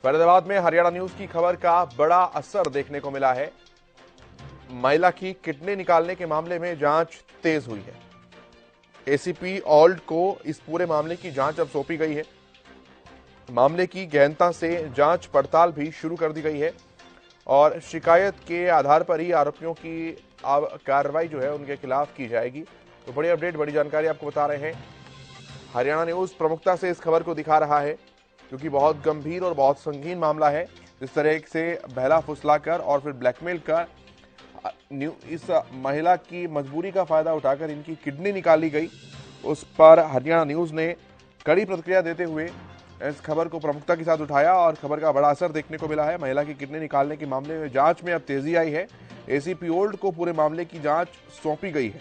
फरीदाबाद में हरियाणा न्यूज की खबर का बड़ा असर देखने को मिला है। महिला की किडनी निकालने के मामले में जांच तेज हुई है। एसीपी ऑल्ट को इस पूरे मामले की जांच अब सौंपी गई है। मामले की गहनता से जांच पड़ताल भी शुरू कर दी गई है और शिकायत के आधार पर ही आरोपियों की कार्रवाई जो है उनके खिलाफ की जाएगी। तो बड़ी अपडेट, बड़ी जानकारी आपको बता रहे हैं। हरियाणा न्यूज प्रमुखता से इस खबर को दिखा रहा है क्योंकि बहुत गंभीर और बहुत संगीन मामला है। जिस तरह से बहला फुसलाकर और फिर ब्लैकमेल कर इस महिला की मजबूरी का फायदा उठाकर इनकी किडनी निकाली गई, उस पर हरियाणा न्यूज ने कड़ी प्रतिक्रिया देते हुए इस खबर को प्रमुखता के साथ उठाया और खबर का बड़ा असर देखने को मिला है। महिला की किडनी निकालने के मामले में जांच में अब तेजी आई है। एसीपी ओल्ड को पूरे मामले की जांच सौंपी गई है।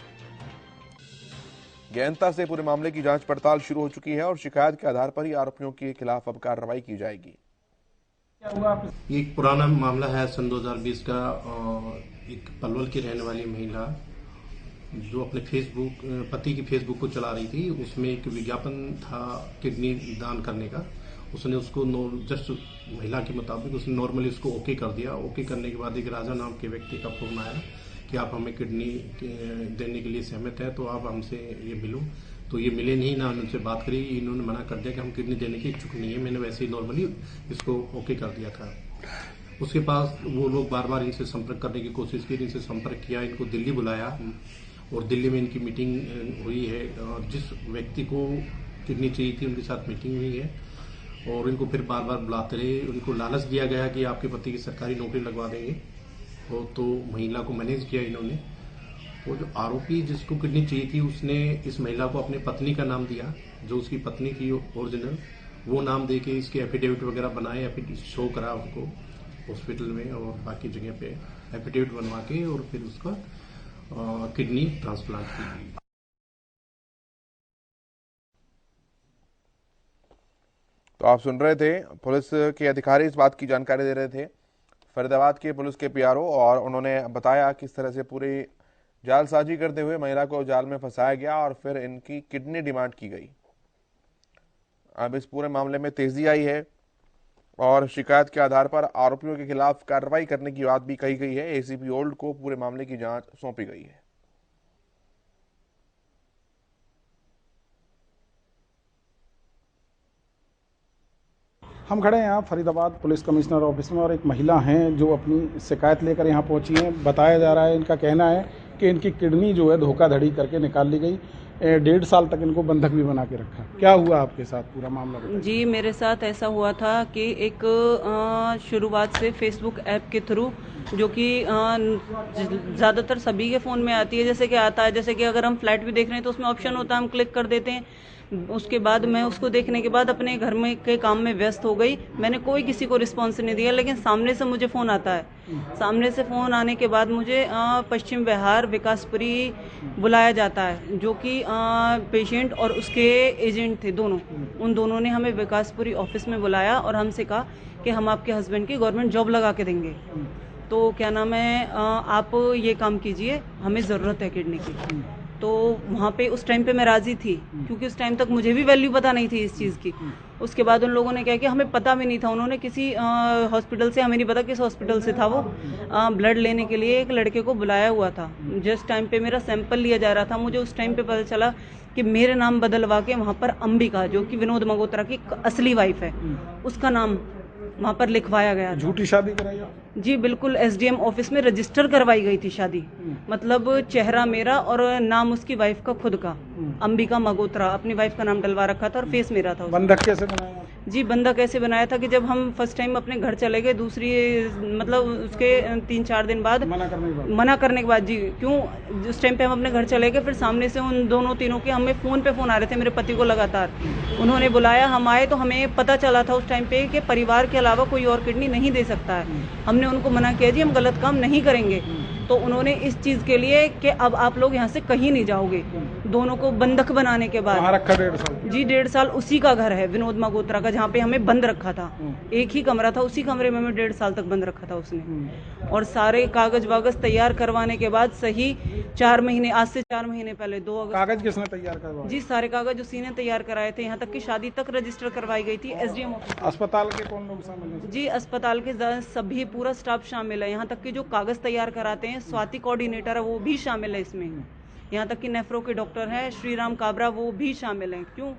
गहनता से पूरे मामले की जांच पड़ताल शुरू हो चुकी है और शिकायत के आधार पर ही आरोपियों के खिलाफ अब कार्रवाई की जाएगी। ये एक पुराना मामला है सन 2020 का। एक पलवल की रहने वाली महिला जो अपने पति की फेसबुक को चला रही थी, उसमें एक विज्ञापन था किडनी दान करने का। उसने उसको जस्ट महिला के मुताबिक उसने नॉर्मली उसको ओके कर दिया। ओके करने के बाद एक राजा नाम के व्यक्ति का फोन आया कि आप हमें किडनी देने के लिए सहमत है, तो आप हमसे ये मिलो। तो ये मिले नहीं, ना उनसे बात करी। इन्होंने मना कर दिया कि हम किडनी देने की इच्छुक नहीं है। मैंने वैसे ही नॉर्मली इसको ओके कर दिया था। उसके पास वो लोग बार बार इनसे संपर्क करने की कोशिश की, इनसे संपर्क किया, इनको दिल्ली बुलाया और दिल्ली में इनकी मीटिंग हुई है। और जिस व्यक्ति को किडनी चाहिए थी उनके साथ मीटिंग हुई है और इनको फिर बार बार बुलाते रहे। उनको लालच दिया गया कि आपके पति की सरकारी नौकरी लगवा देंगे। तो महिला को मैनेज किया इन्होंने। वो जो आरोपी जिसको किडनी चाहिए थी उसने इस महिला को अपनी पत्नी का नाम दिया, जो उसकी पत्नी थी ओरिजिनल, वो नाम दे के इसके एफिडेविट वगैरह बनाए, शो करा उनको हॉस्पिटल में और बाकी जगह पे एफिडेविट बनवा के और फिर उसका किडनी ट्रांसप्लांट की। तो आप सुन रहे थे, पुलिस के अधिकारी इस बात की जानकारी दे रहे थे, फरीदाबाद के पुलिस के पीआरओ, और उन्होंने बताया किस तरह से पूरी जालसाजी करते हुए महिला को जाल में फंसाया गया और फिर इनकी किडनी डिमांड की गई। अब इस पूरे मामले में तेजी आई है और शिकायत के आधार पर आरोपियों के खिलाफ कार्रवाई करने की बात भी कही गई है। एसीपी ओल्ड को पूरे मामले की जांच सौंपी गई है। हम खड़े हैं यहाँ फरीदाबाद पुलिस कमिश्नर ऑफिस में और एक महिला हैं जो अपनी शिकायत लेकर यहाँ पहुंची हैं। बताया जा रहा है, इनका कहना है कि इनकी किडनी जो है धोखाधड़ी करके निकाल ली गई। 1.5 साल तक इनको बंधक भी बना के रखा। क्या हुआ आपके साथ, पूरा मामला बताइए। जी, मेरे साथ ऐसा हुआ था कि एक शुरुआत से फेसबुक ऐप के थ्रू, जो कि ज़्यादातर सभी के फ़ोन में आती है, जैसे कि आता है, जैसे कि अगर हम फ्लैट भी देख रहे हैं तो उसमें ऑप्शन होता है, हम क्लिक कर देते हैं। उसके बाद मैं उसको देखने के बाद अपने घर में के काम में व्यस्त हो गई। मैंने कोई किसी को रिस्पॉन्स नहीं दिया, लेकिन सामने से मुझे फ़ोन आता है। सामने से फ़ोन आने के बाद मुझे पश्चिम बिहार विकासपुरी बुलाया जाता है, जो कि पेशेंट और उसके एजेंट थे दोनों। उन दोनों ने हमें विकासपुरी ऑफिस में बुलाया और हमसे कहा कि हम आपके हस्बैंड की गवर्नमेंट जॉब लगा के देंगे, तो क्या नाम है, आप ये काम कीजिए, हमें ज़रूरत है किडनी की। तो वहाँ पे उस टाइम पे मैं राज़ी थी, क्योंकि उस टाइम तक मुझे भी वैल्यू पता नहीं थी इस चीज़ की। उसके बाद उन लोगों ने क्या किया, हमें पता भी नहीं था, उन्होंने किसी हॉस्पिटल से, हमें नहीं पता किस हॉस्पिटल से था वो, ब्लड लेने के लिए एक लड़के को बुलाया हुआ था। जिस टाइम पे मेरा सैंपल लिया जा रहा था, मुझे उस टाइम पे पता चला कि मेरे नाम बदलवा के वहाँ पर अंबिका, जो कि विनोद मगोत्रा की असली वाइफ है, उसका नाम वहाँ पर लिखवाया गया। झूठी शादी कराई? जी बिल्कुल, एसडीएम ऑफिस में रजिस्टर करवाई गई थी शादी। मतलब चेहरा मेरा और नाम उसकी वाइफ का खुद का, अंबिका मगोत्रा, अपनी वाइफ का नाम डलवा रखा था और फेस मेरा था। बंधक कैसे बनाया? जी, बंधक ऐसे बनाया था कि जब हम फर्स्ट टाइम अपने घर चले गए, दूसरी मतलब उसके 3-4 दिन बाद मना करने के बाद जी, क्यों, जिस टाइम पे हम अपने घर चले गए, फिर सामने से उन दोनों तीनों के हमें फ़ोन पे फ़ोन आ रहे थे, मेरे पति को लगातार। उन्होंने बुलाया, हम आए तो हमें पता चला था उस टाइम पे कि परिवार के अलावा कोई और किडनी नहीं दे सकता है। हमने उनको मना किया, जी हम गलत काम नहीं करेंगे। तो उन्होंने इस चीज के लिए कि अब आप लोग यहाँ से कहीं नहीं जाओगे, दोनों को बंधक बनाने के बाद। कहाँ रखा 1.5 साल? जी 1.5 साल उसी का घर है, विनोद मगोत्रा का, जहाँ पे हमें बंद रखा था। एक ही कमरा था, उसी कमरे में हमें 1.5 साल तक बंद रखा था उसने। और सारे कागज वागज तैयार करवाने के बाद सही 4 महीने, आज से 4 महीने पहले 2 अगस्त। कागज किसने तैयार करवाए? जी सारे कागज उसी ने तैयार कराए थे, यहाँ तक कि शादी तक रजिस्टर करवाई गई थी एसडीएम ऑफिस। अस्पताल के कौन लोग शामिल हैं? जी अस्पताल के सभी पूरा स्टाफ शामिल है, यहाँ तक कि जो कागज तैयार कराते हैं स्वाति कोऑर्डिनेटर है वो भी शामिल है इसमें। यहाँ तक कि नेफ्रो के डॉक्टर हैं श्रीराम काबरा, वो भी शामिल हैं। क्यों?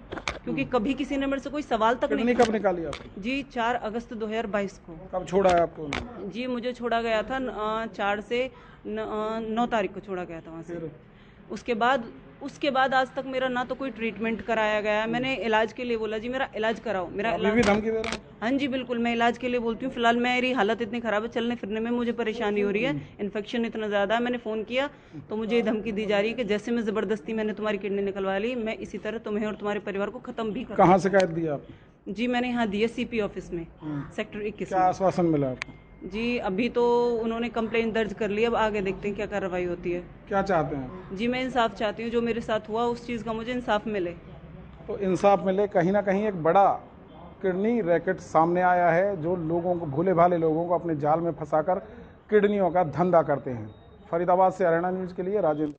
क्योंकि कभी किसी ने मेरे से कोई सवाल तक नहीं। कब निकाली आपने? जी 4 अगस्त 2022 को। कब छोड़ा है आपको? जी मुझे छोड़ा गया था 4 से 9 तारीख को छोड़ा गया था वहाँ से। उसके बाद आज तक मेरा ना तो कोई ट्रीटमेंट कराया गया है। मैंने इलाज के लिए बोला, जी मेरा इलाज कराओ, मेरा इलाज। भी धमकी दे रहा हूँ? हाँ जी बिल्कुल, मैं इलाज के लिए बोलती हूँ। फिलहाल मेरी हालत इतनी खराब है, चलने फिरने में मुझे परेशानी हो रही है, इन्फेक्शन इतना ज़्यादा है। मैंने फ़ोन किया तो मुझे धमकी दी जा रही है कि जैसे मैं ज़बरदस्ती मैंने तुम्हारी किडनी निकलवा ली, मैं इसी तरह तुम्हें और तुम्हारे परिवार को ख़त्म भी कर। कहाँ शिकायत दी आप? जी मैंने यहाँ दी है सीपी ऑफिस में, सेक्टर 21। क्या आश्वासन मिला आपको? जी अभी तो उन्होंने कंप्लेंट दर्ज कर ली, अब आगे देखते हैं क्या कार्रवाई होती है। क्या चाहते हैं? जी मैं इंसाफ चाहती हूँ, जो मेरे साथ हुआ उस चीज़ का मुझे इंसाफ मिले। तो इंसाफ मिले। कहीं ना कहीं एक बड़ा किडनी रैकेट सामने आया है, जो लोगों को, भोले भाले लोगों को अपने जाल में फंसाकर किडनियों का धंधा करते हैं। फरीदाबाद से हरियाणा न्यूज़ के लिए राजेंद्र।